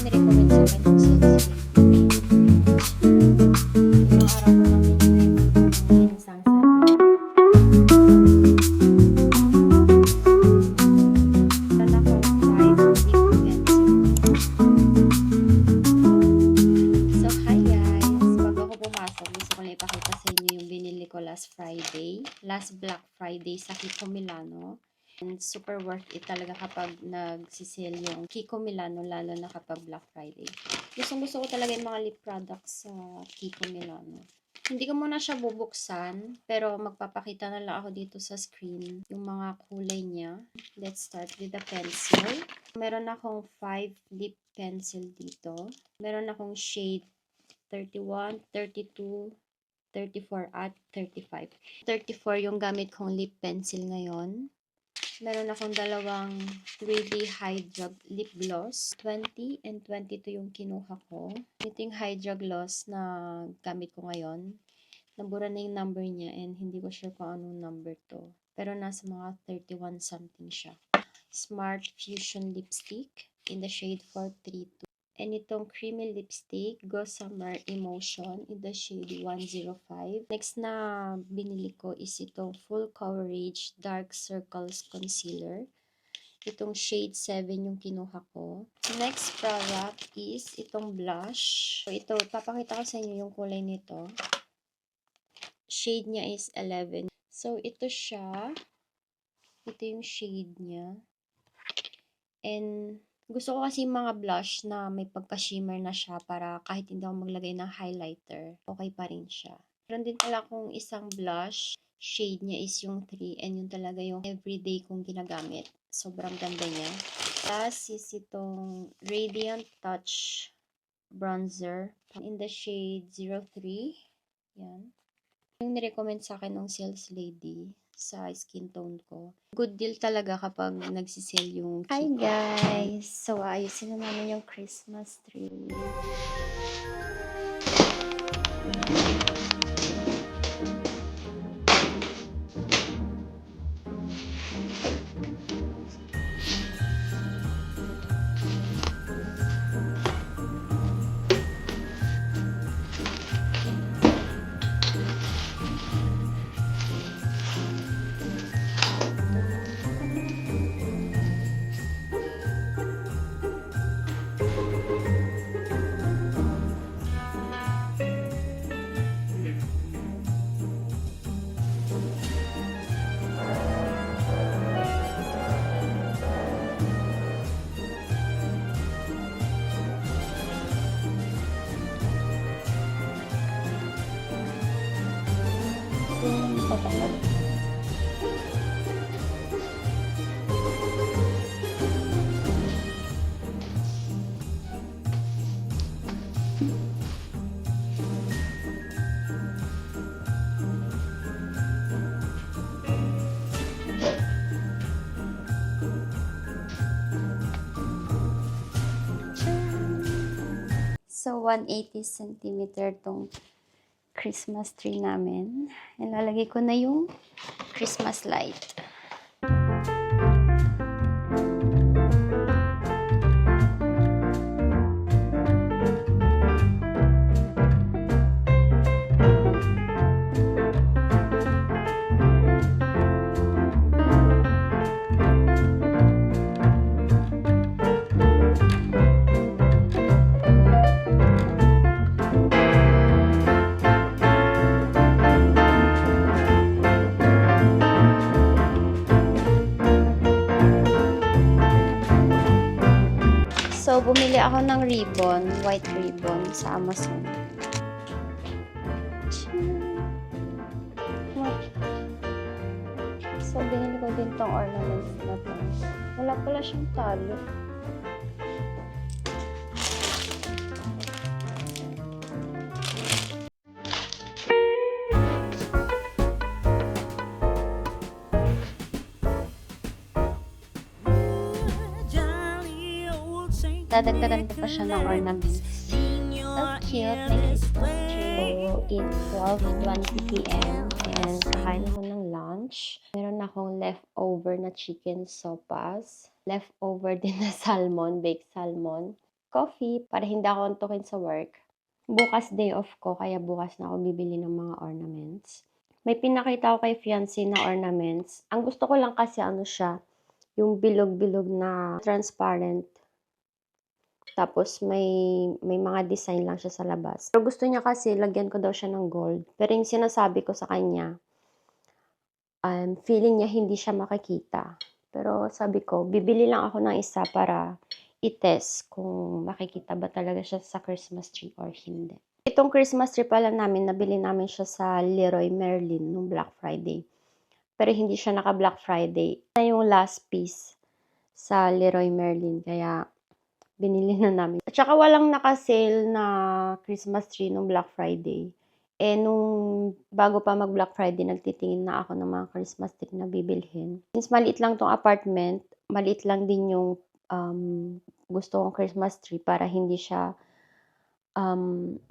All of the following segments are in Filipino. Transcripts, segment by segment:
Nirecommend sa akin ng sales lady. Ilang araw ko lang din isang sabi. Wala ko 5 lip pencil. So, hi guys! Bago ako pumasok, gusto ko lang ipakita sa inyo yung binili ko last Black Friday sa Kiko Milano. And super worth it talaga kapag nagsisale yung Kiko Milano, lalo na kapag Black Friday. Gusto ko talaga yung mga lip products sa Kiko Milano. Hindi ko muna siya bubuksan, pero magpapakita na lang ako dito sa screen yung mga kulay niya. Let's start with the pencil. Meron akong 5 lip pencil dito. Meron akong shade 31, 32, 34 at 35. 34 yung gamit kong lip pencil ngayon. Meron akong dalawang 3D Hydra lip gloss. 20 and 22 yung kinuha ko. Ito yung Hydra gloss na gamit ko ngayon. Nabura na yung number niya and hindi ko sure kung anong number to. Pero nasa mga 31 something siya. Smart Fusion Lipstick in the shade 432. And itong creamy lipstick, Gossamer Emotion in the shade 105. Next na binili ko is itong Full Coverage Dark Circles Concealer. Itong shade 7 yung kinuha ko. Next product is itong blush. So ito, papakita ko sa inyo yung kulay nito. Shade niya is 11. So ito siya. Ito yung shade niya. And gusto ko kasi mga blush na may pagka-shimmer na siya para kahit hindi ako maglagay ng highlighter, okay pa rin siya. Meron din pala akong isang blush. Shade niya is yung 3 and yun talaga yung everyday kong ginagamit. Sobrang ganda niya. Tapos is itong Radiant Touch Bronzer in the shade 03. Yan. Yung nirecommend sa akin ng sales lady sa skin tone ko. Good deal talaga kapag nagsisale yung Hi guys! So, ayusin na namin yung Christmas tree. So, 180 cm tong Christmas tree namin. Ilalagay ko na yung Christmas light. So, bumili ako ng ribbon, white ribbon sa Amazon. So, binili ko din tong ornaments na to. Wala pala siyang talo. Dadagdagan ko pa siya ng ornaments. So cute. May Christmas tree. It's 12:20 p.m. and kakain ako ng lunch. Meron na akong leftover na chicken sopas, leftover din na salmon, baked salmon, coffee para hindi ako antukin sa work. Bukas day off ko, kaya bukas na ako bibili ng mga ornaments. May pinakita ko kay fiancé na ornaments. Ang gusto ko lang kasi ano siya, yung bilog-bilog na transparent. Tapos may mga design lang siya sa labas. Pero gusto niya kasi lagyan ko daw siya ng gold. Pero yung sinasabi ko sa kanya, feeling niya hindi siya makikita. Pero sabi ko, bibili lang ako ng isa para i-test kung makikita ba talaga siya sa Christmas tree or hindi. Itong Christmas tree pala namin, nabili namin siya sa Leroy Merlin nung Black Friday. Pero hindi siya naka Black Friday. Na yung last piece sa Leroy Merlin, kaya binili na namin. At saka walang naka-sale na Christmas tree nung Black Friday. Nung bago pa mag Black Friday, nagtitingin na ako ng mga Christmas tree na bibilhin. Since maliit lang tong apartment, maliit lang din yung gusto kong Christmas tree para hindi siya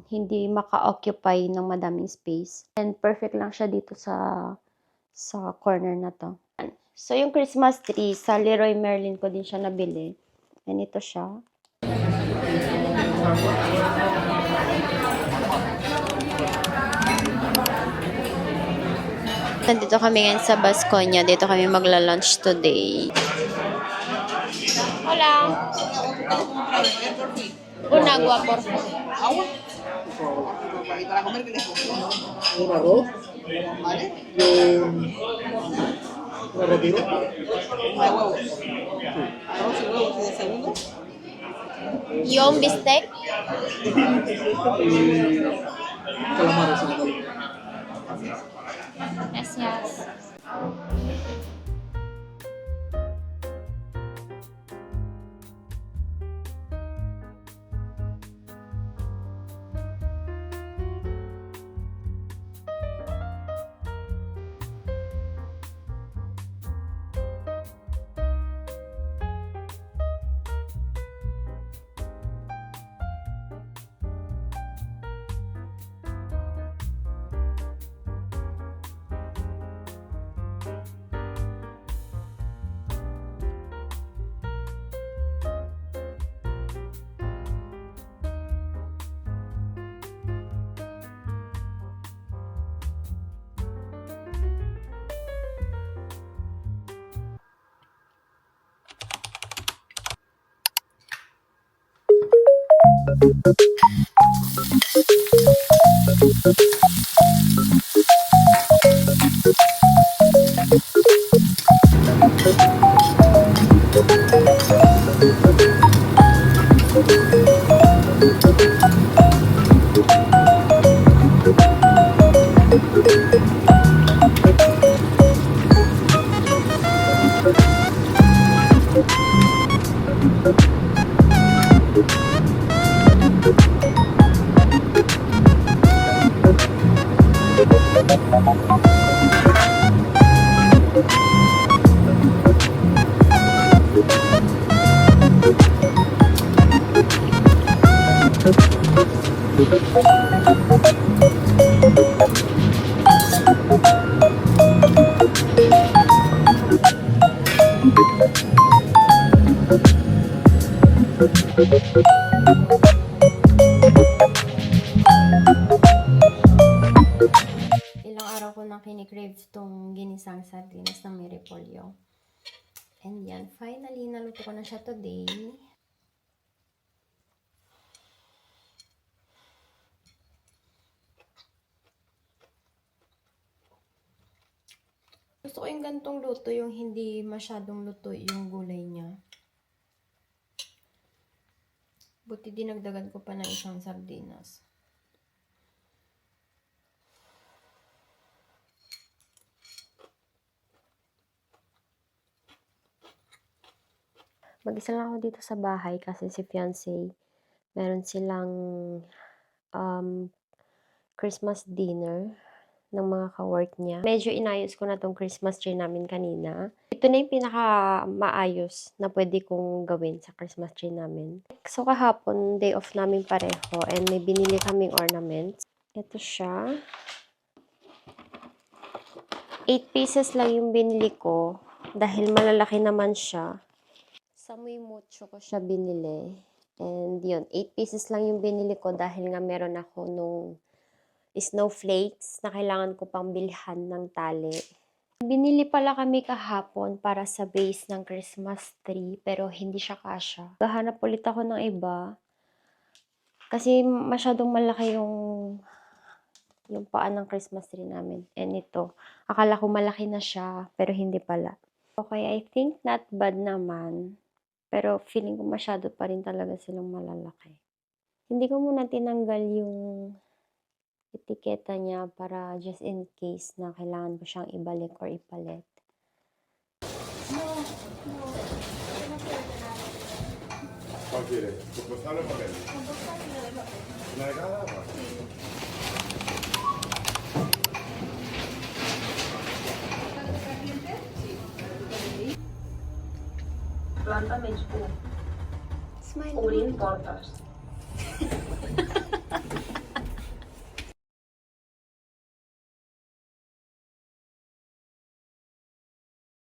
hindi maka-occupy ng madaming space. And perfect lang siya dito sa corner na to. So, yung Christmas tree, sa Leroy Merlin ko din siya nabili. And ito siya. Nandito kami ngayon sa Basconia. Dito kami magla-lunch today. Hola. Un agua, por favor. ¿Agua? ¿Y para comer qué les pongo? Un arroz. ¿Vale? Un arroz tiro. Un de huevos. Arroz y huevos y de segundo. ¿Y un bistec? Y calamares. Gracias. Ilang araw ko na kinikrave itong ginisang sardinas ng may repolyo. And yan, finally, naluto ko na siya today. Gusto ko yung gantong luto, yung hindi masyadong luto yung gulay niya. Buti dinagdagan ko pa ng isang sardinas. Mag-isa lang ako dito sa bahay kasi si fiancé, meron silang Christmas dinner ng mga ka-work niya. Medyo inayos ko na tong Christmas tree namin kanina. Ito na yung pinaka maayos na pwede kong gawin sa Christmas tree namin. So kahapon, day off namin pareho and may binili kaming ornaments. Ito siya. 8 pieces lang yung binili ko dahil malalaki naman siya. Sa Muy Mucho ko siya binili. And yun, 8 pieces lang yung binili ko dahil nga meron ako nung snowflakes na kailangan ko pang bilhan ng tali. Binili pala kami kahapon para sa base ng Christmas tree pero hindi siya kasya. Gahanap ulit ako ng iba kasi masyadong malaki yung paan ng Christmas tree namin. And ito, akala ko malaki na siya pero hindi pala. Okay, I think not bad naman. Pero feeling ko masyado pa rin talaga silang malalaki. Hindi ko muna tinanggal yung etiketa niya para just in case na kailangan ko siyang ibalik or ipalit. ¿Cuál quieres? ¿Compostable o papel? ¿Una de cada? Vale. Planta menys 1. Smile. Obrint portes.